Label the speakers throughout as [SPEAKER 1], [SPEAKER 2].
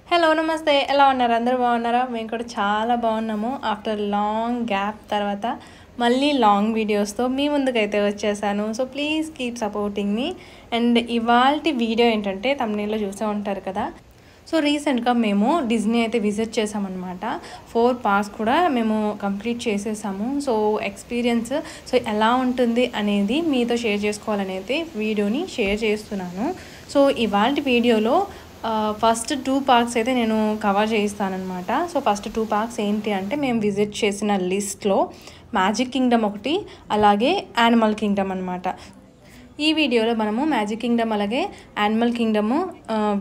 [SPEAKER 1] Hello నమస్తే ఎలా ఉన్నారు అందరూ బాగున్నారా మేము కూడా చాలా బాగున్నాము ఆఫ్టర్ లాంగ్ గ్యాప్ తర్వాత మళ్ళీ లాంగ్ వీడియోస్తో మీ ముందుకైతే వచ్చేసాను so please keep supporting me and ఇవాల్టి వీడియో ఏంటంటే తమ్నైల్లో చూసే ఉంటారు కదా సో రీసెంట్గా మేము డిజ్నీ అయితే విజిట్ చేసామన్నమాట 4 పార్క్స్ కూడా మేము కంప్లీట్ చేసేసాము సో ఎక్స్పీరియన్స్ సో ఎలా ఉంటుంది అనేది మీతో షేర్ చేసుకోవాలనేది వీడియోని షేర్ చేస్తున్నాను సో ఇవాల్టి వీడియోలో ఫస్ట్ 2 పార్క్స్ అయితే నేను కవర్ చేయిస్తానన్నమాట సో ఫస్ట్ 2 పార్క్స్ ఏంటి అంటే మేము విజిట్ చేసిన లిస్ట్లో మ్యాజిక్ కింగ్డమ్ ఒకటి అలాగే యానిమల్ కింగ్డమ్ అనమాట ఈ వీడియోలో మనము మ్యాజిక్ కింగ్డమ్ అలాగే యానిమల్ కింగ్డమ్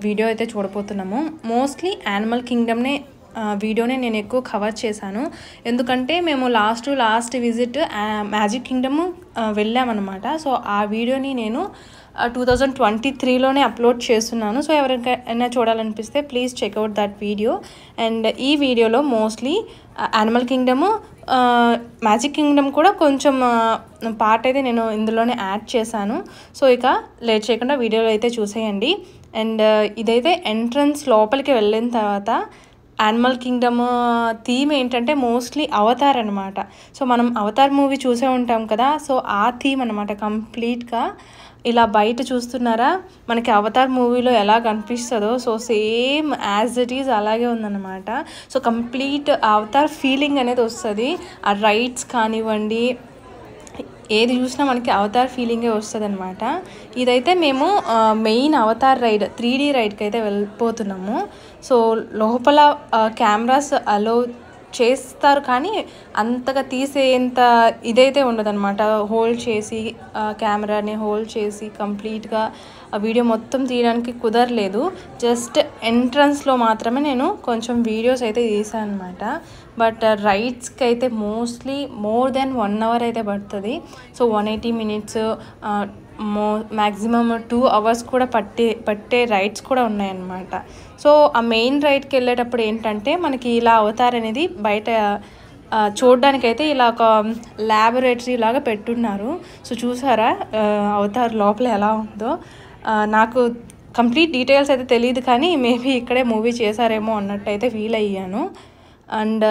[SPEAKER 1] వీడియో అయితే చూడబోతున్నాము మోస్ట్లీ యానిమల్ కింగ్డమ్నే వీడియోనే నేను ఎక్కువ కవర్ చేశాను ఎందుకంటే మేము లాస్ట్ విజిట్ మ్యాజిక్ కింగ్డమ్ వెళ్ళామన్నమాట సో ఆ వీడియోని నేను 2023లోనే అప్లోడ్ చేస్తున్నాను సో ఎవరికైనా చూడాలనిపిస్తే please check out that video and ఈ వీడియోలో mostly animal kingdom magic kingdom కూడా కొంచెం పార్ట్ అయితే నేను ఇందులోనే యాడ్ చేశాను సో ఇక లేట్ చేయకుండా వీడియోలో అయితే చూసేయండి అండ్ ఇదైతే ఎంట్రన్స్ లోపలికి వెళ్ళిన తర్వాత యానిమల్ కింగ్డమ్ థీమ్ ఏంటంటే మోస్ట్లీ అవతార్ అనమాట సో మనం అవతార్ మూవీ చూసే ఉంటాం కదా సో ఆ థీమ్ అనమాట కంప్లీట్గా ఇలా బయట చూస్తున్నారా మనకి అవతార్ మూవీలో ఎలా కనిపిస్తుందో so same as it is అలాగే ఉందన్నమాట సో కంప్లీట్ అవతార్ ఫీలింగ్ అనేది వస్తుంది ఆ రైడ్స్ కానివ్వండి ఏది చూసినా మనకి అవతార్ ఫీలింగే వస్తుంది అనమాట ఇదైతే మేము మెయిన్ అవతార్ రైడ్ 3D రైడ్కి అయితే వెళ్ళిపోతున్నాము సో లోపల కెమెరాస్ అలో చేస్తారు కానీ అంతగా తీసేంత ఇదైతే ఉండదన్నమాట హోల్డ్ చేసి కెమెరాని హోల్డ్ చేసి కంప్లీట్గా ఆ వీడియో మొత్తం తీయడానికి కుదరలేదు జస్ట్ ఎంట్రన్స్లో మాత్రమే నేను కొంచెం వీడియోస్ అయితే తీసాను అనమాట బట్ రైడ్స్కి అయితే మోస్ట్లీ మోర్ దెన్ 1 అవర్ అయితే పడుతుంది సో 180 మినిట్స్ మ్యాక్సిమమ్ 2 అవర్స్ కూడా పట్టే రైడ్స్ కూడా ఉన్నాయన్నమాట సో ఆ మెయిన్ రైడ్కి వెళ్ళేటప్పుడు ఏంటంటే మనకి ఇలా అవతార్ అనేది బయట చూడడానికైతే ఇలా ఒక ల్యాబొరేటరీ లాగా పెట్టున్నారు సో చూసారా అవతార్ లోపల ఎలా ఉందో నాకు కంప్లీట్ డీటెయిల్స్ అయితే తెలియదు కానీ మేబీ ఇక్కడే మూవీ చేశారేమో అన్నట్టు అయితే ఫీల్ అయ్యాను అండ్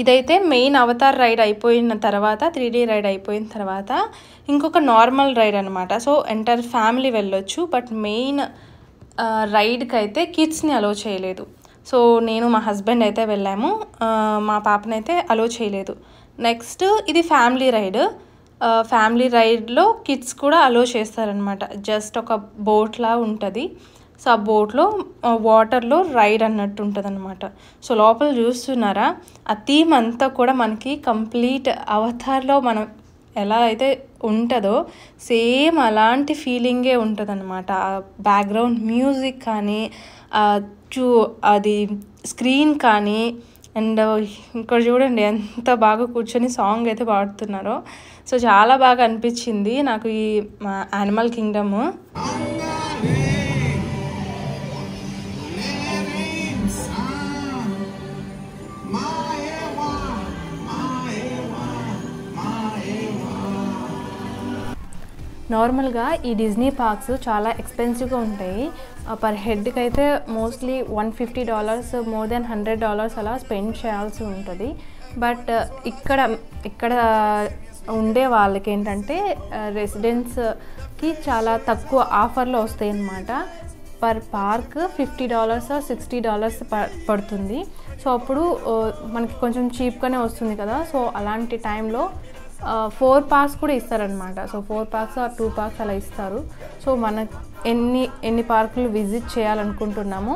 [SPEAKER 1] ఇదైతే మెయిన్ అవతార్ రైడ్ అయిపోయిన తర్వాత 3D రైడ్ అయిపోయిన తర్వాత ఇంకొక నార్మల్ రైడ్ అనమాట సో ఎంటైర్ ఫ్యామిలీ వెళ్ళొచ్చు బట్ మెయిన్ రైడ్కి అయితే కిడ్స్ని అలో చేయలేదు సో నేను మా హస్బెండ్ అయితే వెళ్ళాము మా పాపనైతే అలో చేయలేదు నెక్స్ట్ ఇది ఫ్యామిలీ రైడ్లో కిడ్స్ కూడా అలో చేస్తారనమాట జస్ట్ ఒక బోట్లా ఉంటుంది సో ఆ బోట్లో వాటర్లో రైడ్ అన్నట్టు ఉంటుంది అనమాట సో లోపల చూస్తున్నారా ఆ థీమ్ అంతా కూడా మనకి కంప్లీట్ అవతార్లో మనం ఎలా అయితే ఉంటుందో సేమ్ అలాంటి ఫీలింగే ఉంటుంది అనమాట ఆ బ్యాక్గ్రౌండ్ మ్యూజిక్ కానీ అది స్క్రీన్ కానీ అండ్ ఇక్కడ చూడండి ఎంత బాగా కూర్చొని సాంగ్ అయితే పాడుతున్నారో సో చాలా బాగా అనిపించింది నాకు ఈ యానిమల్ కింగ్డమ్ నార్మల్గా ఈ డిజ్నీ పార్క్స్ చాలా ఎక్స్పెన్సివ్గా ఉంటాయి పర్ హెడ్కి అయితే మోస్ట్లీ $150 మోర్ దెన్ $100 అలా స్పెండ్ చేయాల్సి ఉంటుంది బట్ ఇక్కడ ఉండే వాళ్ళకి ఏంటంటే రెసిడెంట్స్కి చాలా తక్కువ ఆఫర్లో వస్తాయి అన్నమాట పర్ పార్క్ $50 $60 పడుతుంది సో అప్పుడు మనకి కొంచెం చీప్గానే వస్తుంది కదా సో అలాంటి టైంలో 4 పార్క్స్ కూడా ఇస్తారనమాట సో 4 పార్క్స్ 2 పార్క్స్ అలా ఇస్తారు సో మనకు ఎన్ని పార్కులు విజిట్ చేయాలనుకుంటున్నామో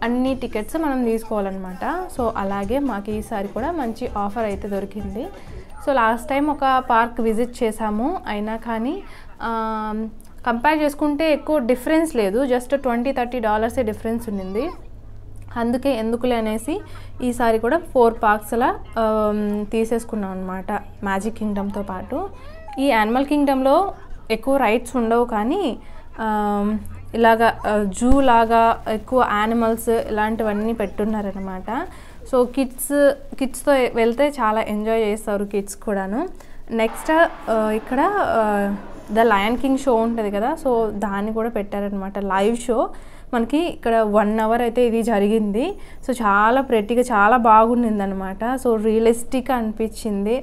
[SPEAKER 1] అన్ని టికెట్స్ మనం తీసుకోవాలన్నమాట సో అలాగే మాకు ఈసారి కూడా మంచి ఆఫర్ అయితే దొరికింది సో లాస్ట్ టైం ఒక పార్క్ విజిట్ చేసాము అయినా కానీ కంపేర్ చేసుకుంటే ఎక్కువ డిఫరెన్స్ లేదు జస్ట్ $20-30 డిఫరెన్స్ ఉండింది అందుకే ఎందుకులే అనేసి ఈసారి కూడా 4 పార్క్స్ అలా తీసేసుకున్నాం అనమాట మ్యాజిక్ కింగ్డమ్తో పాటు ఈ యానిమల్ కింగ్డమ్లో ఎక్కువ రైడ్స్ ఉండవు కానీ ఇలాగా జూ లాగా ఎక్కువ యానిమల్స్ ఇలాంటివన్నీ పెట్టున్నారనమాట సో కిడ్స్తో వెళ్తే చాలా ఎంజాయ్ చేస్తారు కిడ్స్ కూడాను నెక్స్ట్ ఇక్కడ ద లయన్ కింగ్ షో ఉంటుంది కదా సో దాన్ని కూడా పెట్టారనమాట లైవ్ షో మనకి ఇక్కడ 1 అవర్ అయితే ఇది జరిగింది. సో చాలా ప్రెట్టిగా చాలా బాగుండింది అనమాట. సో రియలిస్టిక్ అనిపించింది.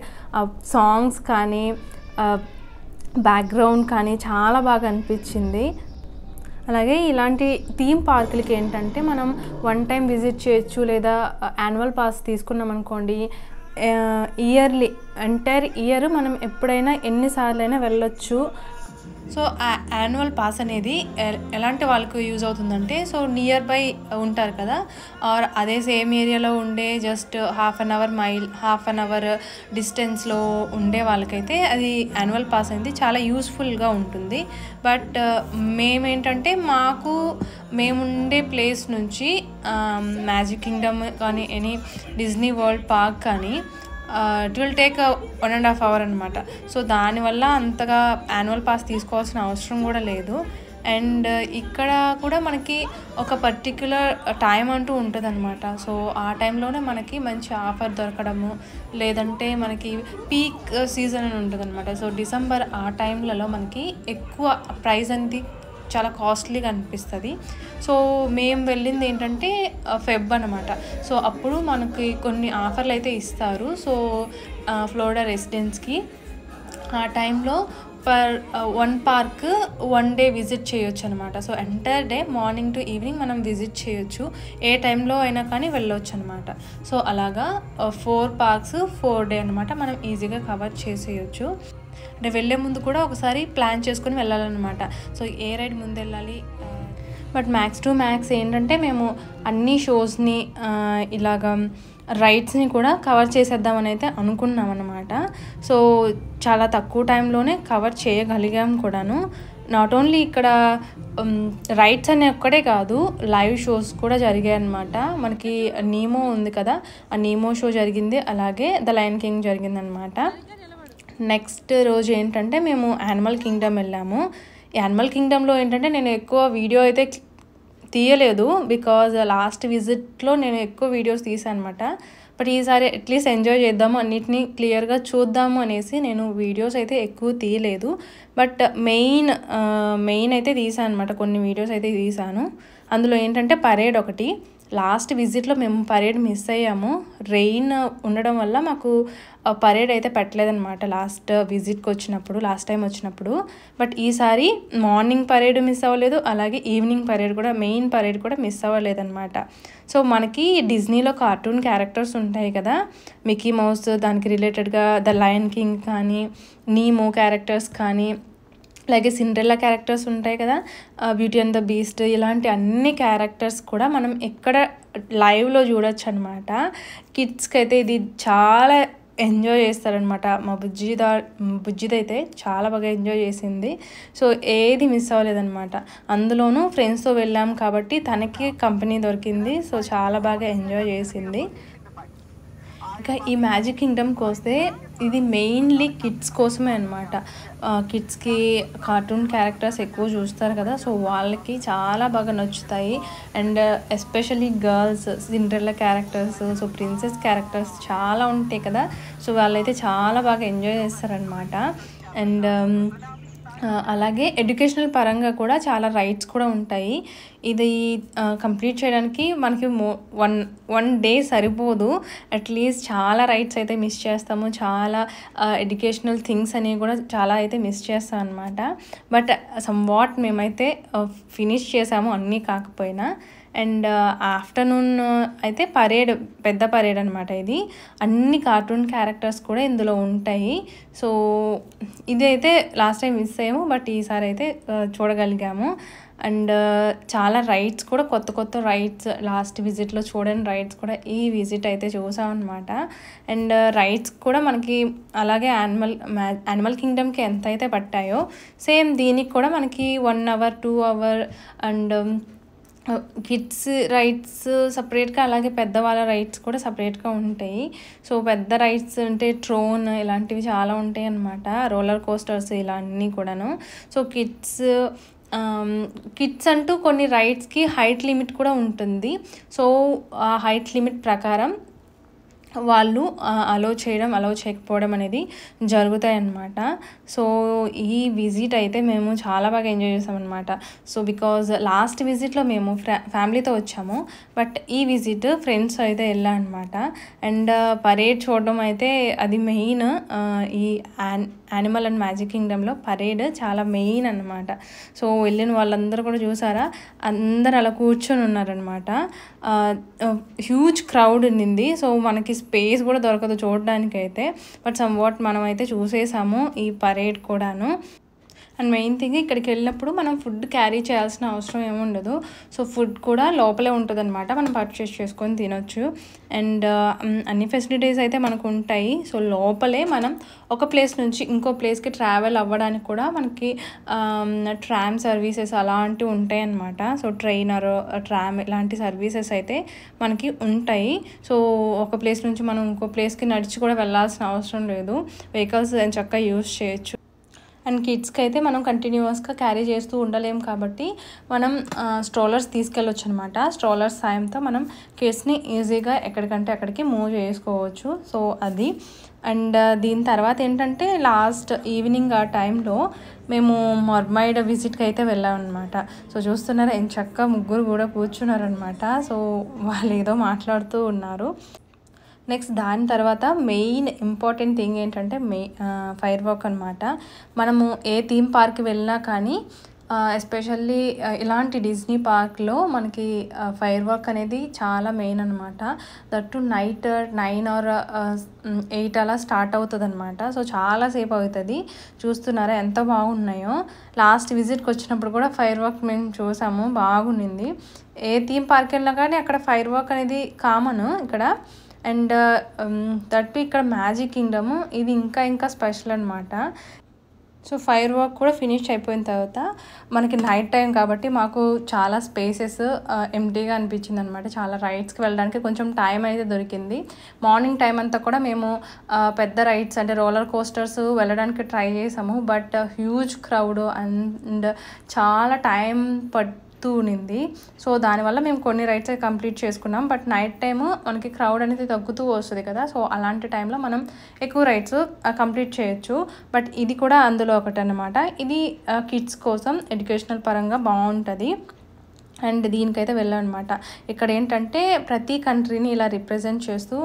[SPEAKER 1] సాంగ్స్ కానీ బ్యాక్గ్రౌండ్ కానీ చాలా బాగా అనిపించింది. అలాగే ఇలాంటి థీమ్ పార్కులకి ఏంటంటే మనం 1 టైం విజిట్ చేయొచ్చు, లేదా యాన్యువల్ పాస్ తీసుకున్నాం అనుకోండి ఇయర్లీ ఎంటైర్ ఇయర్ మనం ఎప్పుడైనా ఎన్నిసార్లైనా వెళ్ళొచ్చు. సో ఆ యాన్యువల్ పాస్ అనేది ఎలాంటి వాళ్ళకు యూజ్ అవుతుందంటే, సో నియర్ బై ఉంటారు కదా, ఆర్ అదే సేమ్ ఏరియాలో ఉండే జస్ట్ హాఫ్ అన్ అవర్ డిస్టెన్స్లో ఉండే వాళ్ళకైతే అది యాన్యువల్ పాస్ అనేది చాలా యూస్ఫుల్గా ఉంటుంది. బట్ మేమేంటంటే మేముండే ప్లేస్ నుంచి మ్యాజిక్ కింగ్డమ్ కానీ ఎనీ డిజ్నీ వరల్డ్ పార్క్ కానీ ఇట్ విల్ టేక్ 1.5 hours అనమాట. సో దానివల్ల అంతగా యాన్యువల్ పాస్ తీసుకోవాల్సిన అవసరం కూడా లేదు. అండ్ ఇక్కడ కూడా మనకి ఒక పర్టిక్యులర్ టైం అంటూ ఉంటుంది అనమాట. సో ఆ టైంలోనే మనకి మంచి ఆఫర్ దొరకడము, లేదంటే మనకి పీక్ సీజన్ అని ఉంటుంది అనమాట. సో డిసెంబర్ ఆ టైంలలో మనకి ఎక్కువ ప్రైస్ అనేది చాలా కాస్ట్లీగా అనిపిస్తుంది. సో మేము వెళ్ళింది ఏంటంటే ఫెబ్ అనమాట. సో అప్పుడు మనకి కొన్ని ఆఫర్లు అయితే ఇస్తారు. సో ఫ్లోరిడా రెసిడెంట్స్కి ఆ టైంలో పర్ 1 పార్క్ 1 day విజిట్ చేయొచ్చు అనమాట. So entire day morning to evening మనం విజిట్ చేయొచ్చు, ఏ టైంలో అయినా కానీ వెళ్ళొచ్చు అనమాట. సో అలాగా 4 parks 4 day అనమాట, మనం ఈజీగా కవర్ చేసేయచ్చు. అంటే వెళ్ళే ముందు కూడా ఒకసారి ప్లాన్ చేసుకొని వెళ్ళాలన్నమాట. సో ఏ రైడ్ ముందు వెళ్ళాలి. బట్ మ్యాక్స్ టు మ్యాక్స్ ఏంటంటే మేము అన్ని షోస్ని ఇలాగా రైడ్స్ని కూడా కవర్ చేసేద్దామని అయితే అనుకున్నాం అనమాట. సో చాలా తక్కువ టైంలోనే కవర్ చేయగలిగాం కూడాను. నాట్ ఓన్లీ ఇక్కడ రైడ్స్ అనే ఒక్కడే కాదు, లైవ్ షోస్ కూడా జరిగాయి అనమాట. మనకి నీమో ఉంది కదా, ఆ నీమో షో జరిగింది, అలాగే ద లయన్ కింగ్ జరిగిందనమాట. నెక్స్ట్ రోజు ఏంటంటే మేము యానిమల్ కింగ్డమ్ వెళ్ళాము. యానిమల్ కింగ్డమ్లో ఏంటంటే నేను ఎక్కువ వీడియో అయితే తీయలేదు, బికాజ్ లాస్ట్ విజిట్లో నేను ఎక్కువ వీడియోస్ తీసాను అనమాట. బట్ ఈసారి అట్లీస్ట్ ఎంజాయ్ చేద్దాము, అన్నిటినీ క్లియర్గా చూద్దాము అనేసి నేను వీడియోస్ అయితే ఎక్కువ తీయలేదు. బట్ మెయిన్ అయితే తీసాను అనమాట, కొన్ని వీడియోస్ అయితే తీసాను. అందులో ఏంటంటే పరేడ్ ఒకటి. లాస్ట్ విజిట్లో మేము పరేడ్ మిస్ అయ్యాము, రెయిన్ ఉండడం వల్ల మాకు పరేడ్ అయితే పెట్టలేదన్నమాట లాస్ట్ టైం వచ్చినప్పుడు. బట్ ఈసారి మార్నింగ్ పరేడ్ మిస్ అవ్వలేదు, అలాగే ఈవినింగ్ పరేడ్ కూడా, మెయిన్ పరేడ్ కూడా మిస్ అవ్వలేదన్నమాట. సో మనకి డిజ్నీలో కార్టూన్ క్యారెక్టర్స్ ఉంటాయి కదా, మిక్కీ మౌస్, దానికి రిలేటెడ్గా ద లయన్ కింగ్ కానీ, నీమో క్యారెక్టర్స్ కానీ, అలాగే సిండ్రెల్లా క్యారెక్టర్స్ ఉంటాయి కదా, బ్యూటీ అండ్ ద బీస్ట్, ఇలాంటి అన్ని క్యారెక్టర్స్ కూడా మనం ఎక్కడ లైవ్లో చూడొచ్చు అనమాట. కిడ్స్కి అయితే ఇది చాలా ఎంజాయ్ చేస్తారనమాట. మా బుజ్జిదైతే చాలా బాగా ఎంజాయ్ చేసింది. సో ఏది మిస్ అవ్వలేదన్నమాట. అందులోనూ ఫ్రెండ్స్తో వెళ్ళాం కాబట్టి తనకి కంపెనీ దొరికింది. సో చాలా బాగా ఎంజాయ్ చేసింది. ఇంకా ఈ మ్యాజిక్ కింగ్డమ్కి వస్తే ఇది మెయిన్లీ కిడ్స్ కోసమే అనమాట. కిడ్స్కి కార్టూన్ క్యారెక్టర్స్ ఎక్కువ చూస్తారు కదా, సో వాళ్ళకి చాలా బాగా నచ్చుతాయి. And especially girls Cinderella characters, so princess characters చాలా ఉంటాయి కదా, సో వాళ్ళైతే చాలా బాగా ఎంజాయ్ చేస్తారనమాట. అండ్ అలాగే ఎడ్యుకేషనల్ పరంగా కూడా చాలా రైడ్స్ కూడా ఉంటాయి. ఇది కంప్లీట్ చేయడానికి మనకి వన్ డే సరిపోదు, అట్లీస్ట్ చాలా రైడ్స్ అయితే మిస్ చేస్తాము, చాలా ఎడ్యుకేషనల్ థింగ్స్ అనేవి కూడా చాలా అయితే మిస్ చేస్తాం అనమాట. బట్ సమ్వాట్ మేమైతే ఫినిష్ చేసాము, అన్నీ కాకపోయినా. అండ్ ఆఫ్టర్నూన్ అయితే పెద్ద పరేడ్ అనమాట. ఇది అన్ని కార్టూన్ క్యారెక్టర్స్ కూడా ఇందులో ఉంటాయి. సో ఇది అయితే లాస్ట్ టైం మిస్ అయ్యాము, బట్ ఈసారి అయితే చూడగలిగాము. అండ్ చాలా రైడ్స్ కూడా, కొత్త రైడ్స్ లాస్ట్ విజిట్లో చూడని రైడ్స్ కూడా ఈ విజిట్ అయితే చూసామన్నమాట. అండ్ రైడ్స్ కూడా మనకి అలాగే యానిమల్ కింగ్డమ్కి ఎంత అయితే పట్టాయో సేమ్ దీనికి కూడా మనకి 1 hour 2 hour and kids rides సపరేట్గా, అలాగే పెద్దవాళ్ళ రైడ్స్ కూడా సపరేట్గా ఉంటాయి. సో పెద్ద రైడ్స్ అంటే ట్రోన్ ఇలాంటివి చాలా ఉంటాయి అన్నమాట, రోలర్ కోస్టర్స్ ఇలా అన్నీ కూడాను. సో కిడ్స్ అంటూ కొన్ని రైడ్స్కి హైట్ లిమిట్ కూడా ఉంటుంది. సో ఆ హైట్ లిమిట్ ప్రకారం వాళ్ళు అలో చేయడం అలో చేయకపోవడం అనేది జరుగుతాయి అన్నమాట. సో ఈ విజిట్ అయితే మేము చాలా బాగా ఎంజాయ్ చేసామన్నమాట. సో బికాజ్ లాస్ట్ విజిట్లో మేము ఫ్యామిలీతో వచ్చాము, బట్ ఈ విజిట్ ఫ్రెండ్స్ అయితే వెళ్ళాం అనమాట. అండ్ పరేడ్ చూడడం అయితే అది మెయిన్. ఈ యానిమల్ అండ్ మ్యాజిక్ కింగ్డమ్లో పరేడ్ చాలా మెయిన్ అనమాట. సో వెళ్ళిన వాళ్ళందరూ కూడా చూసారా, అందరు అలా కూర్చొని ఉన్నారనమాట. హ్యూజ్ క్రౌడ్ ఉండింది. సో మనకి స్పేస్ కూడా దొరకదు చూడడానికి అయితే, బట్ సమ్వాట్ మనం అయితే చూసేసాము ఈ పరేడ్ కూడాను. అండ్ మెయిన్ థింగ్, ఇక్కడికి వెళ్ళినప్పుడు మనం ఫుడ్ క్యారీ చేయాల్సిన అవసరం ఏముండదు. సో ఫుడ్ కూడా లోపలే ఉంటుంది అనమాట, మనం పర్చేస్ చేసుకొని తినొచ్చు. అండ్ అన్ని ఫెసిలిటీస్ అయితే మనకు ఉంటాయి. సో లోపలే మనం ఒక ప్లేస్ నుంచి ఇంకో ప్లేస్కి ట్రావెల్ అవ్వడానికి కూడా మనకి ట్రామ్ సర్వీసెస్ అలాంటివి ఉంటాయి అన్నమాట. సో ట్రైనర్, ట్రామ్ ఇలాంటి సర్వీసెస్ అయితే మనకి ఉంటాయి. సో ఒక ప్లేస్ నుంచి మనం ఇంకో ప్లేస్కి నడిచి కూడా వెళ్ళాల్సిన అవసరం లేదు, వెహికల్స్ చక్కగా యూజ్ చేయొచ్చు. అండ్ కిడ్స్కి అయితే మనం కంటిన్యూస్గా క్యారీ చేస్తూ ఉండలేం కాబట్టి మనం స్ట్రోలర్స్ తీసుకెళ్ళొచ్చు అనమాట. స్ట్రోలర్స్ సాయంతో మనం కిడ్స్ని ఈజీగా ఎక్కడికంటే అక్కడికి మూవ్ చేసుకోవచ్చు. సో అది. అండ్ దీని తర్వాత ఏంటంటే లాస్ట్ ఈవినింగ్ ఆ టైంలో మేము మర్మైడ్ విజిట్కి అయితే వెళ్ళాం అనమాట. సో చూస్తున్నారు ఎంచక్కా ముగ్గురు కూడా కూర్చున్నారనమాట. సో వాళ్ళు ఏదో మాట్లాడుతూ ఉన్నారు. నెక్స్ట్ దాని తర్వాత మెయిన్ ఇంపార్టెంట్ థింగ్ ఏంటంటే ఫైర్ వర్క్ అనమాట. మనము ఏ థీమ్ పార్క్ వెళ్ళినా కానీ ఎస్పెషల్లీ ఇలాంటి డిజ్నీ పార్క్లో మనకి ఫైర్ వర్క్ అనేది చాలా మెయిన్ అనమాట. దట్టు నైట్ 9 or 8 అలా స్టార్ట్ అవుతుంది అనమాట. సో చాలాసేపు అవుతుంది. చూస్తున్నారా ఎంత బాగున్నాయో. లాస్ట్ విజిట్కి వచ్చినప్పుడు కూడా ఫైర్ వర్క్ మేము చూసాము, బాగుండింది. ఏ థీమ్ పార్క్ వెళ్ళినా కానీ అక్కడ ఫైర్ వర్క్ అనేది కామన్ ఇక్కడ. అండ్ దట్ ఇక్కడ మ్యాజిక్ కింగ్డమ్ ఇది ఇంకా స్పెషల్ అనమాట. సో ఫైర్ వర్క్ కూడా ఫినిష్ అయిపోయిన తర్వాత మనకి నైట్ టైం కాబట్టి మాకు చాలా స్పేసెస్ ఎంటీగా అనిపించింది అనమాట. చాలా రైడ్స్కి వెళ్ళడానికి కొంచెం టైం అయితే దొరికింది. మార్నింగ్ టైం అంతా కూడా మేము పెద్ద రైడ్స్ అంటే రోలర్ కోస్టర్స్ వెళ్ళడానికి ట్రై చేసాము, బట్ హ్యూజ్ క్రౌడ్ అండ్ చాలా టైం ఉన్నింది. సో దానివల్ల మేము కొన్ని రైడ్స్ అయితే కంప్లీట్ చేసుకున్నాం. బట్ నైట్ టైము మనకి క్రౌడ్ అనేది తగ్గుతూ వస్తుంది కదా, సో అలాంటి టైంలో మనం ఎక్కువ రైడ్స్ కంప్లీట్ చేయొచ్చు. బట్ ఇది కూడా అందులో ఒకటి అనమాట. ఇది కిడ్స్ కోసం ఎడ్యుకేషనల్ పరంగా బాగుంటుంది. అండ్ దీనికైతే వెళ్ళామన్నమాట. ఇక్కడ ఏంటంటే ప్రతి కంట్రీని ఇలా రిప్రజెంట్ చేస్తూ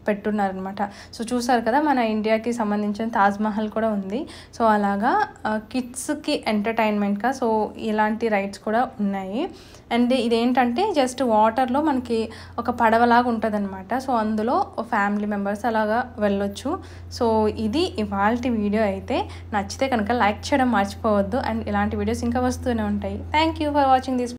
[SPEAKER 1] పెట్టున్నారనమాట. సో చూసారు కదా, మన ఇండియాకి సంబంధించిన తాజ్మహల్ కూడా ఉంది. సో అలాగా కిడ్స్కి ఎంటర్టైన్మెంట్గా సో ఇలాంటి రైడ్స్ కూడా ఉన్నాయి. అండ్ ఇదేంటంటే జస్ట్ వాటర్లో మనకి ఒక పడవలాగా ఉంటుంది అనమాట. సో అందులో ఫ్యామిలీ మెంబర్స్ అలాగా వెళ్ళొచ్చు. సో ఇది ఇవాల్టి వీడియో అయితే. నచ్చితే కనుక లైక్ చేయడం మర్చిపోవద్దు. అండ్ ఇలాంటి వీడియోస్ ఇంకా వస్తూనే ఉంటాయి. Thank you for watching this.